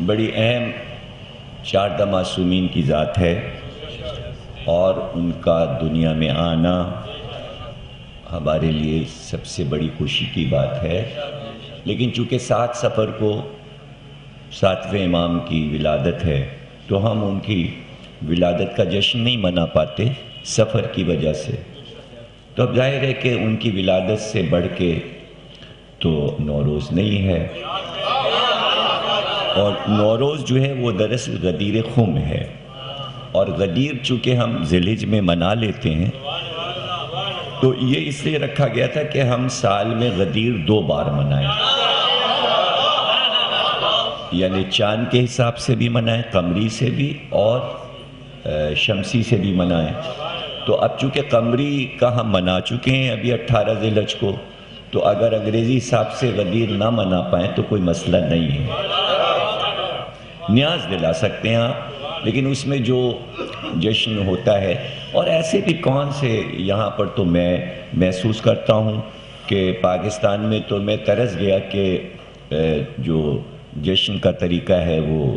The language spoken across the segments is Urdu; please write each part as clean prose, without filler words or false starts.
بڑی اہم 4 معصومین کی ذات ہے اور ان کا دنیا میں آنا ہمارے لیے سب سے بڑی خوشی کی بات ہے. لیکن چونکہ 7 صفر کو 7ویں امام کی ولادت ہے تو ہم ان کی ولادت کا جشن نہیں منا پاتے سفر کی وجہ سے. تو اب ظاہر ہے کہ ان کی ولادت سے بڑھ کے تو نوروز نہیں ہے، اور نوروز جو ہے وہ دراصل غدیر خم ہے، اور غدیر چونکہ ہم ذی الحجہ میں منا لیتے ہیں تو یہ اس لیے رکھا گیا تھا کہ ہم سال میں غدیر 2 بار منائیں، یعنی چاند کے حساب سے بھی منائیں، قمری سے بھی اور شمسی سے بھی منائیں. تو اب چونکہ قمری کا ہم منا چکے ہیں ابھی 18 ذی الحجہ کو، تو اگر انگریزی حساب سے غدیر نہ منا پائیں تو کوئی مسئلہ نہیں ہے، نیاز دلا سکتے ہیں آپ. لیکن اس میں جو جشن ہوتا ہے، اور ایسے بھی کون سے یہاں پر تو میں محسوس کرتا ہوں کہ پاکستان میں تو میں ترس گیا کہ جو جشن کا طریقہ ہے وہ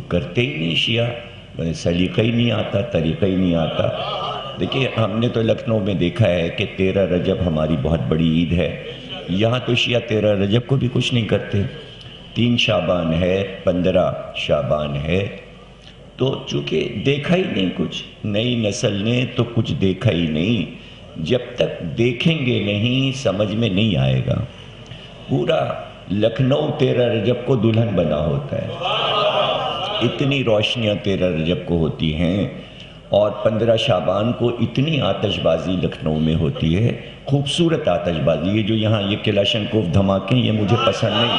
کرتے ہی نہیں شیعہ، سلیقہ ہی نہیں آتا، طریقہ ہی نہیں آتا. دیکھیے ہم نے تو لکھنؤ میں دیکھا ہے کہ 13 رجب ہماری بہت بڑی عید ہے، یہاں تو شیعہ 13 رجب کو بھی کچھ نہیں کرتے. 3 شعبان ہے، 15 شعبان ہے. تو چونکہ دیکھا ہی نہیں کچھ، نئی نسل نے تو کچھ دیکھا ہی نہیں، جب تک دیکھیں گے نہیں سمجھ میں نہیں آئے گا. پورا لکھنؤ 13 رجب کو دلہن بنا ہوتا ہے، اتنی روشنیاں 13 رجب کو ہوتی ہیں، اور 15 شعبان کو اتنی آتش بازی لکھنؤ میں ہوتی ہے، خوبصورت آتش بازی. یہ جو یہاں یہ کلاشنکوف دھماکے یہ مجھے پسند نہیں،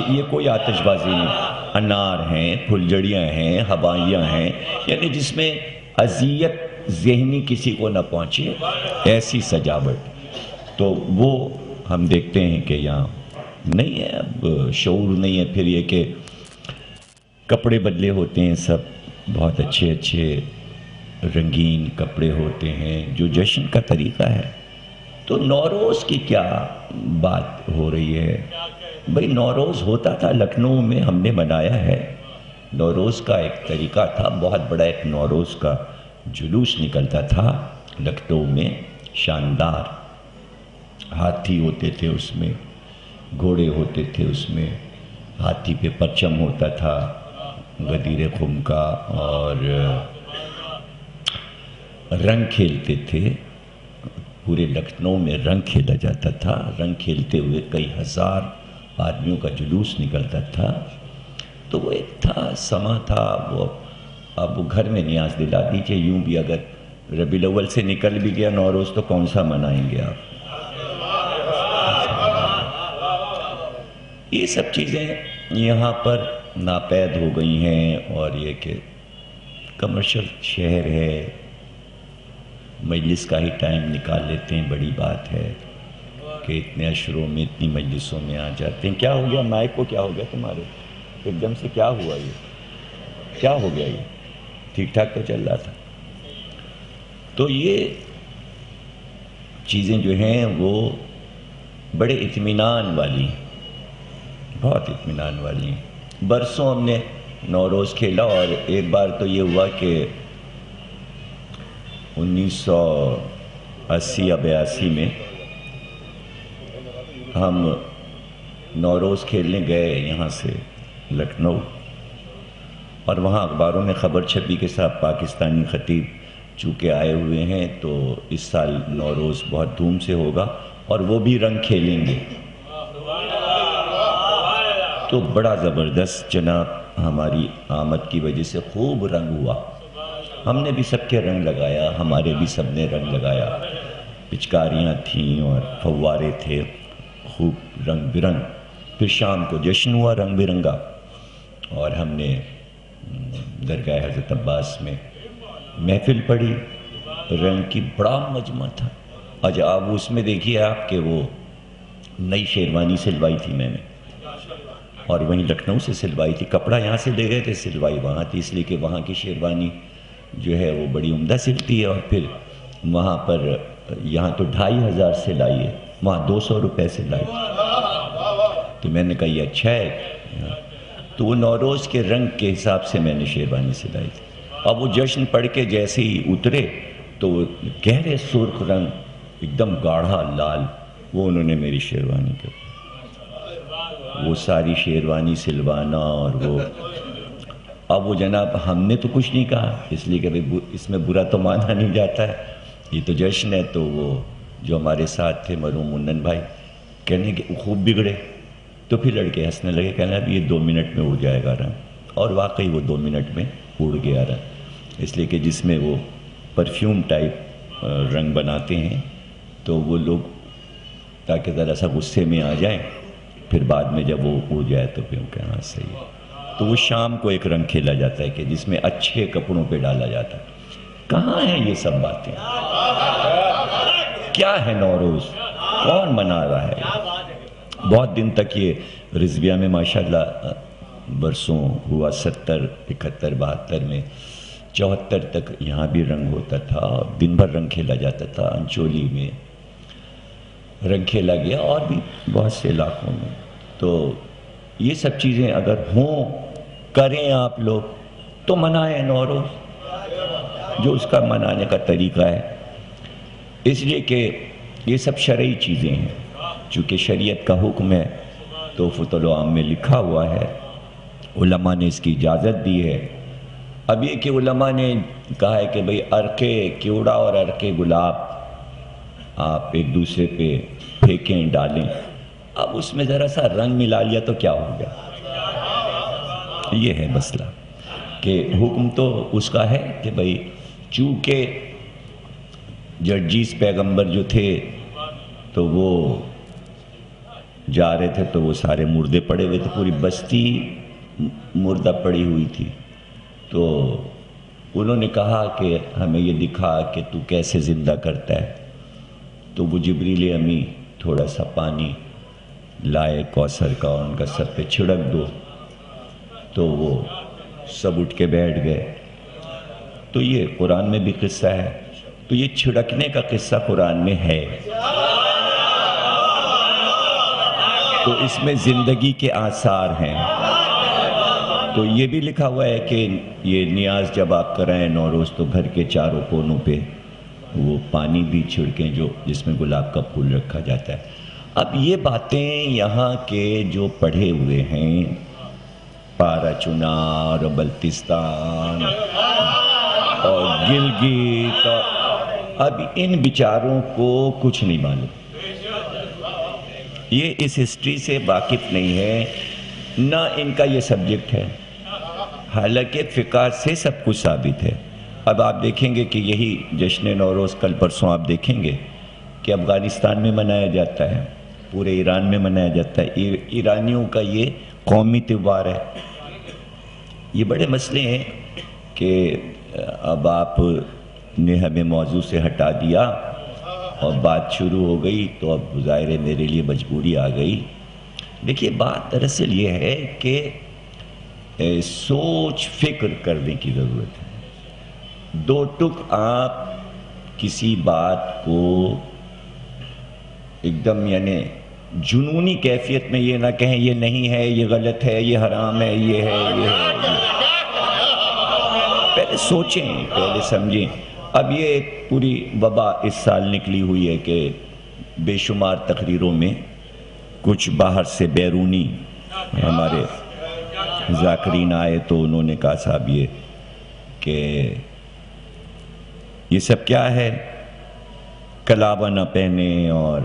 یہ کوئی آتش بازی نہیں. انار ہیں، پھلجڑیاں ہیں، ہوائیاں ہیں، یعنی جس میں اذیت ذہنی کسی کو نہ پہنچے، ایسی سجاوٹ. تو وہ ہم دیکھتے ہیں کہ یہاں نہیں ہے، اب شعور نہیں ہے. پھر یہ کہ کپڑے بدلے ہوتے ہیں، سب بہت اچھے اچھے رنگین کپڑے ہوتے ہیں، جو جشن کا طریقہ ہے. تو نوروز کی کیا بات ہو رہی ہے؟ بھئی نوروز ہوتا تھا لکھنؤ میں، ہم نے منایا ہے. نوروز کا ایک طریقہ تھا، بہت بڑا ایک نوروز کا جلوس نکلتا تھا لکھنؤ میں، شاندار. ہاتھی ہوتے تھے اس میں، گھوڑے ہوتے تھے اس میں، ہاتھی پہ پرچم ہوتا تھا غدیر خم کا، اور رنگ کھیلتے تھے. پورے لکھنؤ میں رنگ کھیلا جاتا تھا، رنگ کھیلتے ہوئے کئی ہزار آدمیوں کا جلوس نکلتا تھا. تو وہ ایک تھا، سما تھا وہ. اب وہ گھر میں نیاز دلا دیجئے، یوں بھی اگر ربیع الاول سے نکل بھی گیا نوروز تو کون سا منائیں گے آپ؟ یہ سب چیزیں یہاں پر ناپید ہو گئی ہیں، اور یہ کہ کمرشل شہر ہے، مجلس کا ہی ٹائم نکال لیتے ہیں. بڑی بات ہے کہ اتنے اشروں میں اتنی مجلسوں میں آ جاتے ہیں. کیا ہو گیا مائک کو؟ کیا ہو گیا تمہارے؟ ایک دم سے کیا ہوا؟ یہ کیا ہو گیا؟ یہ ٹھیک ٹھاک تو چل رہا تھا. تو یہ چیزیں جو ہیں وہ بڑے اطمینان والی ہیں، بہت اطمینان والی ہیں. برسوں ہم نے نوروز کھیلا، اور ایک بار تو یہ ہوا کہ 1980 یا 82 میں ہم نوروز کھیلنے گئے یہاں سے لکھنؤ، اور وہاں اخباروں میں خبر چھپی کہ صاحب پاکستانی خطیب چونکہ آئے ہوئے ہیں تو اس سال نوروز بہت دھوم سے ہوگا، اور وہ بھی رنگ کھیلیں گے. تو بڑا زبردست جناب، ہماری آمد کی وجہ سے خوب رنگ ہوا. ہم نے بھی سب کے رنگ لگایا، ہمارے بھی سب نے رنگ لگایا. پچکاریاں تھیں اور فوارے تھے، خوب رنگ برنگ. پھر شام کو جشن ہوا رنگ برنگا، اور ہم نے درگاہ حضرت عباس میں محفل پڑھی رنگ کی. بڑا مجمع تھا. اچھا اب اس میں دیکھیے آپ کہ وہ نئی شیروانی سلوائی تھی میں نے، اور وہیں لکھنؤ سے سلوائی تھی. کپڑا یہاں سے لے گئے تھے، سلوائی وہاں تھی، اس لیے کہ وہاں کی شیروانی جو ہے وہ بڑی عمدہ سلتی ہے. اور پھر وہاں پر یہاں تو 2500 سے لائی ہے، وہاں 200 روپے سے لائی. تو میں نے کہا یہ اچھا ہے. تو وہ نوروز کے رنگ کے حساب سے میں نے شیروانی سلائی تھی. اب وہ جشن پڑھ کے جیسے ہی اترے تو گہرے سرخ رنگ ایک دم گاڑھا لال وہ انہوں نے میری شیروانی کر وہ ساری شیروانی سلوانا. اور وہ اب وہ جناب ہم نے تو کچھ نہیں کہا اس لیے کہ اس میں برا تو مانا نہیں جاتا ہے, یہ تو جشن ہے. تو وہ جو ہمارے ساتھ تھے مرحوم منن بھائی کہنے کہ خوب بگڑے, تو پھر لڑکے ہنسنے لگے, کہنا اب یہ 2 منٹ میں اڑ جائے گا رنگ. اور واقعی وہ 2 منٹ میں اڑ گیا رنگ, اس لیے کہ جس میں وہ پرفیوم ٹائپ رنگ بناتے ہیں تو وہ لوگ تاکہ ذرا سا غصے میں آ جائیں, پھر بعد میں جب وہ اڑ جائے تو پھر کہنا صحیح ہے. تو وہ شام کو ایک رنگ کھیلا جاتا ہے کہ جس میں اچھے کپڑوں پہ ڈالا جاتا ہے. کہاں ہیں یہ سب باتیں؟ کیا ہے نوروز؟ کون منا رہا ہے؟ بہت دن تک یہ رضویہ میں ماشاءاللہ برسوں ہوا, 70 71 72 میں 74 تک یہاں بھی رنگ ہوتا تھا, دن بھر رنگ کھیلا جاتا تھا. انچولی میں رنگ کھیلا گیا اور بھی بہت سے علاقوں میں. تو یہ سب چیزیں اگر ہوں کریں آپ لوگ تو منائیں نوروز, جو اس کا منانے کا طریقہ ہے. اس لیے کہ یہ سب شرعی چیزیں ہیں, چونکہ شریعت کا حکم ہے, تحفۃ العام میں لکھا ہوا ہے, علماء نے اس کی اجازت دی ہے. اب یہ کہ علماء نے کہا ہے کہ بھئی عرقِ کیوڑا اور عرقِ گلاب آپ ایک دوسرے پہ پھینکیں ڈالیں, اب اس میں ذرا سا رنگ ملا لیا تو کیا ہو گیا؟ یہ ہے مسئلہ کہ حکم تو اس کا ہے کہ بھئی چونکہ جرجیس پیغمبر جو تھے تو وہ جا رہے تھے تو وہ سارے مردے پڑے ہوئے تھے, پوری بستی مردہ پڑی ہوئی تھی. تو انہوں نے کہا کہ ہمیں یہ دکھا کہ تو کیسے زندہ کرتا ہے. تو وہ جبریل امی تھوڑا سا پانی لائے کوثر کا اور ان کا سب پہ چھڑک دو, تو وہ سب اٹھ کے بیٹھ گئے. تو یہ قرآن میں بھی قصہ ہے, تو یہ چھڑکنے کا قصہ قرآن میں ہے, تو اس میں زندگی کے آثار ہیں. تو یہ بھی لکھا ہوا ہے کہ یہ نیاز جب آپ کرائیں نوروز تو گھر کے چاروں کونوں پہ وہ پانی بھی چھڑکیں جو جس میں گلاب کا پھول رکھا جاتا ہے. اب یہ باتیں یہاں کے جو پڑھے ہوئے ہیں, پارا چنار, بلتستان اور گلگت, اب ان بیچاروں کو کچھ نہیں معلوم, یہ اس ہسٹری سے واقف نہیں ہے, نہ ان کا یہ سبجیکٹ ہے, حالانکہ فقہ سے سب کچھ ثابت ہے. اب آپ دیکھیں گے کہ یہی جشن نوروز کل پرسوں آپ دیکھیں گے کہ افغانستان میں منایا جاتا ہے, پورے ایران میں منایا جاتا ہے. ایرانیوں کا یہ قومی تہوار ہے. یہ بڑے مسئلے ہیں کہ اب آپ نے ہمیں موضوع سے ہٹا دیا اور بات شروع ہو گئی, تو اب ظاہر ہے میرے لیے مجبوری آ گئی. دیکھیے بات دراصل یہ ہے کہ سوچ فکر کرنے کی ضرورت ہے. 2 ٹک آپ کسی بات کو ایک دم یعنی جنونی کیفیت میں یہ نہ کہیں یہ نہیں ہے, یہ غلط ہے, یہ حرام ہے, یہ ہے, یہ ہے. پہلے سوچیں, پہلے سمجھیں. اب یہ ایک پوری وبا اس سال نکلی ہوئی ہے کہ بے شمار تقریروں میں کچھ باہر سے بیرونی ہمارے ذاکرین آئے تو انہوں نے کہا صاحب یہ کہ یہ سب کیا ہے, کلابہ نہ پہنے اور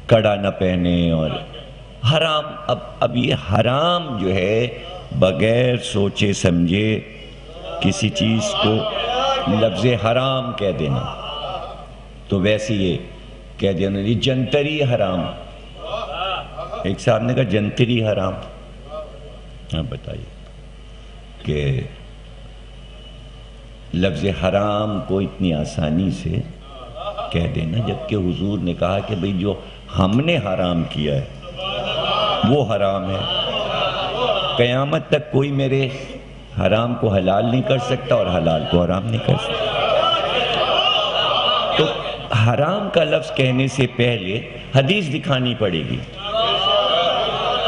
کڑا نہ پہنے اور حرام. اب یہ حرام جو ہے بغیر سوچے سمجھے کسی چیز کو لفظ حرام کہہ دینا, تو ویسے یہ کہہ دینا یہ جنتری حرام. ایک صاحب نے کہا جنتری حرام. ہاں بتائیے کہ لفظ حرام کو اتنی آسانی سے کہہ دینا, جبکہ حضور نے کہا کہ بھئی جو ہم نے حرام کیا ہے وہ حرام ہے. قیامت تک کوئی میرے حرام کو حلال نہیں کر سکتا اور حلال کو حرام نہیں کر سکتا. تو حرام کا لفظ کہنے سے پہلے حدیث دکھانی پڑے گی.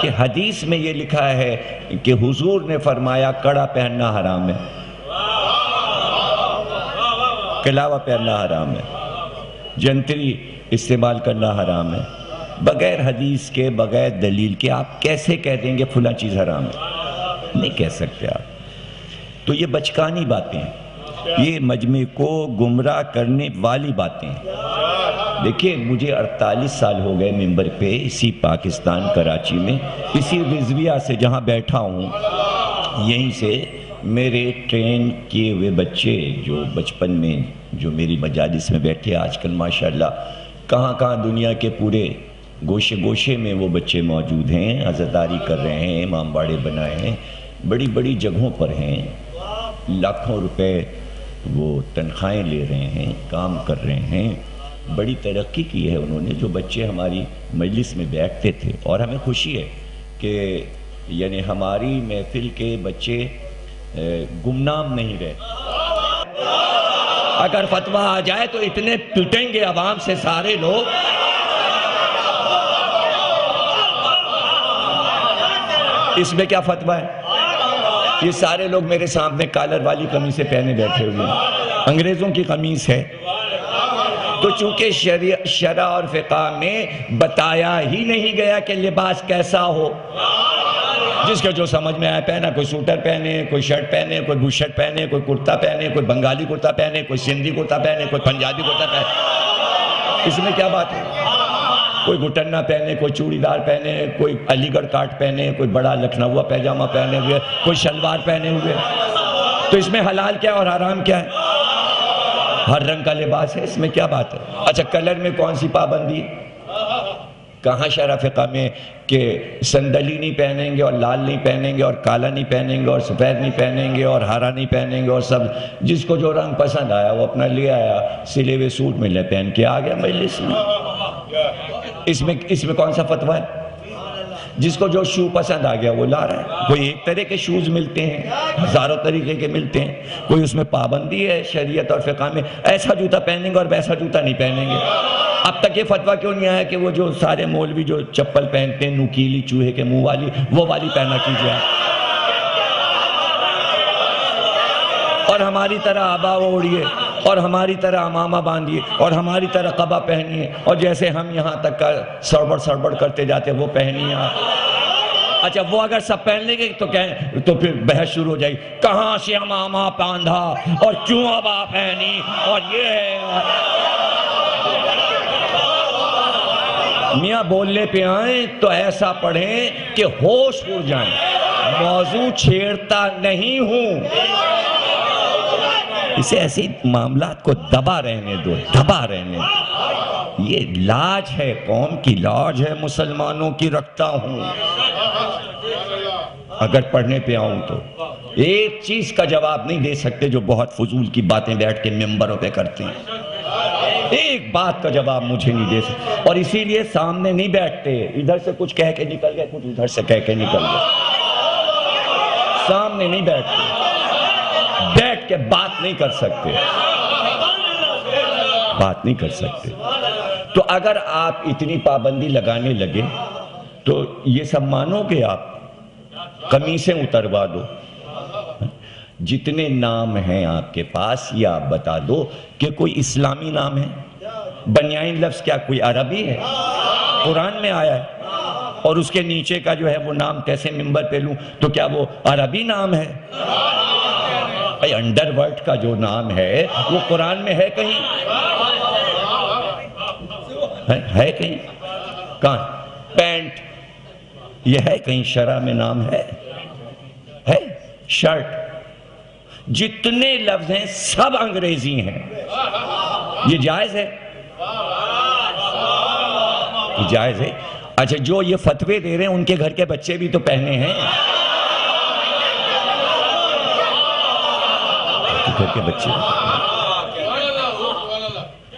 کہ حدیث میں یہ لکھا ہے کہ حضور نے فرمایا کڑا پہننا حرام ہے، کلاوہ پہننا حرام ہے، جنتری استعمال کرنا حرام ہے۔ بغیر حدیث کے، بغیر دلیل کے آپ کیسے کہہ دیں گے فلاں چیز حرام ہے؟ نہیں کہہ سکتے آپ۔ تو یہ بچکانی باتیں ہیں، یہ مجمع کو گمراہ کرنے والی باتیں ہیں۔ دیکھیں مجھے 48 سال ہو گئے ممبر پہ، اسی پاکستان کراچی میں، اسی رضویہ سے جہاں بیٹھا ہوں، یہیں سے میرے ٹرین کیے ہوئے بچے جو بچپن میں جو میری مجالس میں بیٹھے، آج کل ماشاءاللہ کہاں کہاں دنیا کے پورے گوشے گوشے میں وہ بچے موجود ہیں، عزاداری کر رہے ہیں، امام باڑے بنائے ہیں، بڑی بڑی جگہوں پر ہیں، لاکھوں روپے وہ تنخواہیں لے رہے ہیں، کام کر رہے ہیں، بڑی ترقی کی ہے انہوں نے۔ جو بچے ہماری مجلس میں بیٹھتے تھے، اور ہمیں خوشی ہے کہ یعنی ہماری محفل کے بچے گمنام نہیں رہے۔ اگر فتویٰ آ جائے تو اتنے پٹیں گے عوام سے سارے لوگ، اس میں کیا فتویٰ ہے؟ یہ سارے لوگ میرے سامنے کالر والی قمیصیں پہنے بیٹھے ہوئے ہیں، انگریزوں کی قمیص ہے۔ تو چونکہ شرع اور فقہ میں بتایا ہی نہیں گیا کہ لباس کیسا ہو، جس کے جو سمجھ میں آئے پہنا، کوئی سوٹر پہنے، کوئی شرٹ پہنے، کوئی بشرٹ پہنے، کوئی کرتا پہنے، کوئی بنگالی کرتا پہنے، کوئی سندھی کرتا پہنے، کوئی پنجابی کرتا پہنے، اس میں کیا بات ہے؟ کوئی گھٹنا پہنے، کوئی چوڑی دار پہنے، کوئی علی گڑھ کاٹ پہنے، کوئی بڑا لکھنؤ پیجامہ پہنے ہوئے، کوئی شلوار پہنے ہوئے، تو اس میں حلال کیا اور حرام کیا ہے؟ ہر رنگ کا لباس ہے، اس میں کیا بات ہے؟ اچھا کلر میں کون سی پابندی ہے؟ کہاں شرع فقہ میں کہ سندلی نہیں پہنیں گے اور لال نہیں پہنیں گے اور کالا نہیں پہنیں گے اور سفید نہیں پہنیں گے اور ہرا نہیں پہنیں گے اور سب جس کو جو رنگ پسند آیا وہ اپنا لے آیا، سلے ہوئے سوٹ میں لے پہن کے آ گیا مجلس میں۔ اس میں کون سا فتویٰ ہے؟ جس کو جو شو پسند آ گیا وہ لا رہا ہے۔ کوئی ایک طرح کے شوز ملتے ہیں، ہزاروں طریقے کے ملتے ہیں، کوئی اس میں پابندی ہے شریعت اور فقہ میں ایسا جوتا پہنیں گے اور ویسا جوتا نہیں پہنیں گے۔ اب تک یہ فتویٰ کیوں نہیں آیا کہ وہ جو سارے مولوی جو چپل پہنتے ہیں نوکیلی چوہے کے منہ والی، وہ والی پہنا کیجئے اور ہماری طرح عبا اوڑھیے اور ہماری طرح امامہ باندھیے اور ہماری طرح قبا پہنیے اور جیسے ہم یہاں تک کا سڑبڑ کرتے جاتے وہ پہنیے آپ۔ اچھا وہ اگر سب پہن لیں گے تو پھر بحث شروع ہو جائے گی، کہاں سے امامہ باندھا اور کیوں عبا پہنی اور یہ ہے۔ میاں بولنے پہ آئیں تو ایسا پڑھیں کہ ہوش اڑ جائیں، موضوع چھیڑتا نہیں ہوں، اسے ایسی معاملات کو دبا رہنے دو، دبا رہنے دو۔ یہ لاج ہے، قوم کی لاج ہے، مسلمانوں کی رکھتا ہوں۔ اگر پڑھنے پہ آؤں تو ایک چیز کا جواب نہیں دے سکتے جو بہت فضول کی باتیں بیٹھ کے ممبروں پہ کرتے ہیں، ایک بات کا جواب مجھے نہیں دے سکتے، اور اسی لیے سامنے نہیں بیٹھتے، ادھر سے کچھ کہہ کے نکل گئے، کچھ ادھر سے کہہ کے نکل گئے، سامنے نہیں بیٹھتے، بیٹھ کے بات نہیں کر سکتے، بات نہیں کر سکتے۔ تو اگر آپ اتنی پابندی لگانے لگے تو یہ سب مانو گے آپ؟ قمیصیں اتروا دو، جتنے نام ہیں آپ کے پاس یہ آپ بتا دو کہ کوئی اسلامی نام ہے؟ بنیائن لفظ کیا کوئی عربی ہے؟ قرآن میں آیا ہے، اور اس کے نیچے کا جو ہے وہ نام کیسے ممبر پہ لوں؟ تو کیا وہ عربی نام ہے؟ انڈر ورلڈ کا جو نام ہے وہ قرآن میں ہے کہیں؟ ہے کہیں؟ کہاں؟ پینٹ یہ ہے کہیں شرع میں نام ہے؟ شرٹ، جتنے لفظ ہیں سب انگریزی ہیں، یہ جائز ہے؟ یہ جائز ہے؟ اچھا جو یہ فتوے دے رہے ہیں ان کے گھر کے بچے بھی تو پہنے ہیں، گھر کے بچے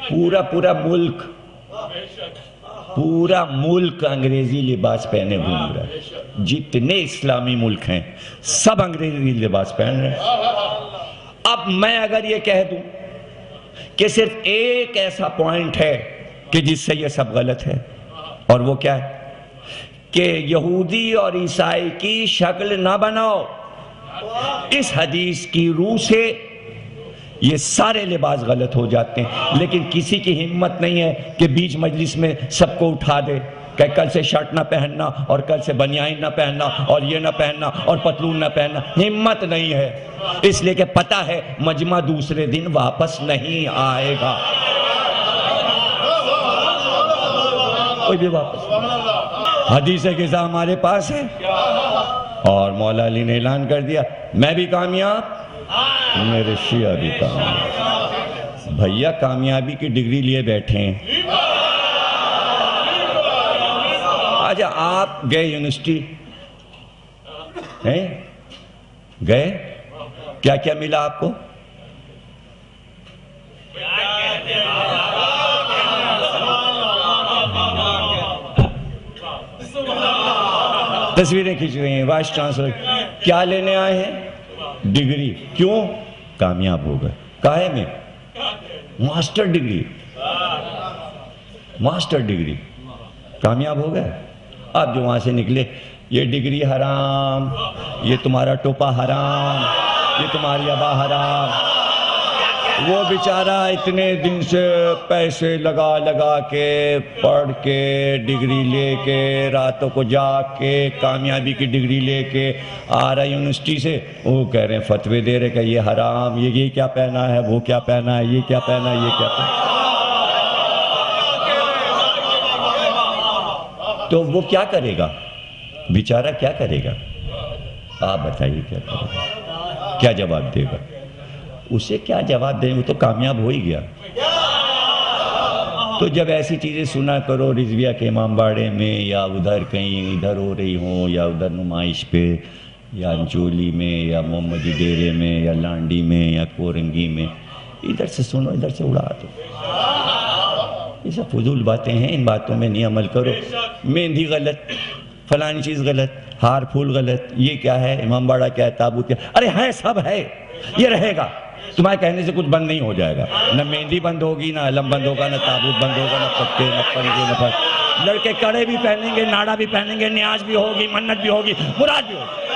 پورا ملک انگریزی لباس پہنے گھوم رہا ہے، جتنے اسلامی ملک ہیں سب انگریزی لباس پہن رہے ہیں۔ اب میں اگر یہ کہہ دوں کہ صرف ایک ایسا پوائنٹ ہے کہ جس سے یہ سب غلط ہے، اور وہ کیا ہے کہ یہودی اور عیسائی کی شکل نہ بناؤ. اس حدیث کی روح سے یہ سارے لباس غلط ہو جاتے ہیں، لیکن کسی کی ہمت نہیں ہے کہ بیچ مجلس میں سب کو اٹھا دے کہ کل سے شرٹ نہ پہننا اور کل سے بنیان نہ پہننا اور یہ نہ پہننا اور پتلون نہ پہننا. ہمت نہیں ہے، اس لیے کہ پتہ ہے مجمع دوسرے دن واپس نہیں آئے گا. کوئی بھی واپس. حدیث قصہ ہمارے پاس ہے اور مولا علی نے اعلان کر دیا میں بھی کامیاب، میرے شیعہ بھی کامیاب. بھیا کامیابی کی ڈگری لیے بیٹھے ہیں. آجا آپ گئے یونیورسٹی ہیں، گئے کیا کیا ملا آپ کو؟ تصویریں کھینچ رہی ہیں، وائس چانسلر کیا لینے آئے ہیں؟ ڈگری. کیوں؟ کامیاب ہو گئے. کاہے میں؟ Master degree. ماسٹر ڈگری کامیاب ہو گئے. آپ جو وہاں سے نکلے یہ ڈگری حرام، یہ تمہارا ٹوپا حرام، یہ تمہاری ابا حرام. وہ بیچارہ اتنے دن سے پیسے لگا لگا کے پڑھ کے ڈگری لے کے راتوں کو جاگ کے کامیابی کی ڈگری لے کے آ رہا یونیورسٹی سے، وہ کہہ رہے ہیں فتوے دے رہے کہ یہ حرام، یہ کیا پہنا ہے، وہ کیا پہنا ہے، یہ کیا پہنا ہے، یہ کیا پہنا ہے. تو وہ کیا کرے گا بیچارہ؟ کیا کرے گا؟ آپ بتائیے کیا کرے گا؟ کیا جواب دے گا؟ اسے کیا جواب دیں؟ وہ تو کامیاب ہو ہی گیا. تو جب ایسی چیزیں سنا کرو رضویہ کے امام باڑے میں یا ادھر کہیں ادھر ہو رہی ہوں یا ادھر نمائش پہ یا انچولی میں یا محمدی ڈیرے میں یا لانڈی میں یا کورنگی میں، ادھر سے سنو ادھر سے اڑا دو. یہ سب فضول باتیں ہیں، ان باتوں میں نہیں عمل کرو. مہندی غلط، فلانی چیز غلط، ہار پھول غلط، یہ کیا ہے، امام باڑہ کیا ہے، تابوت کیا ہے. ارے ہے، سب ہے، یہ رہے گا. تمہارے کہنے سے کچھ بند نہیں ہو جائے گا. نہ مہندی بند ہوگی، نہ علم بند ہوگا، نہ تابوت بند ہوگا، نہ پتے، نہ پنجے، نہ لڑکے کڑے بھی پہنیں گے، ناڑا بھی پہنیں گے، نیاز بھی ہوگی، منت بھی ہوگی، مراد بھی ہوگی.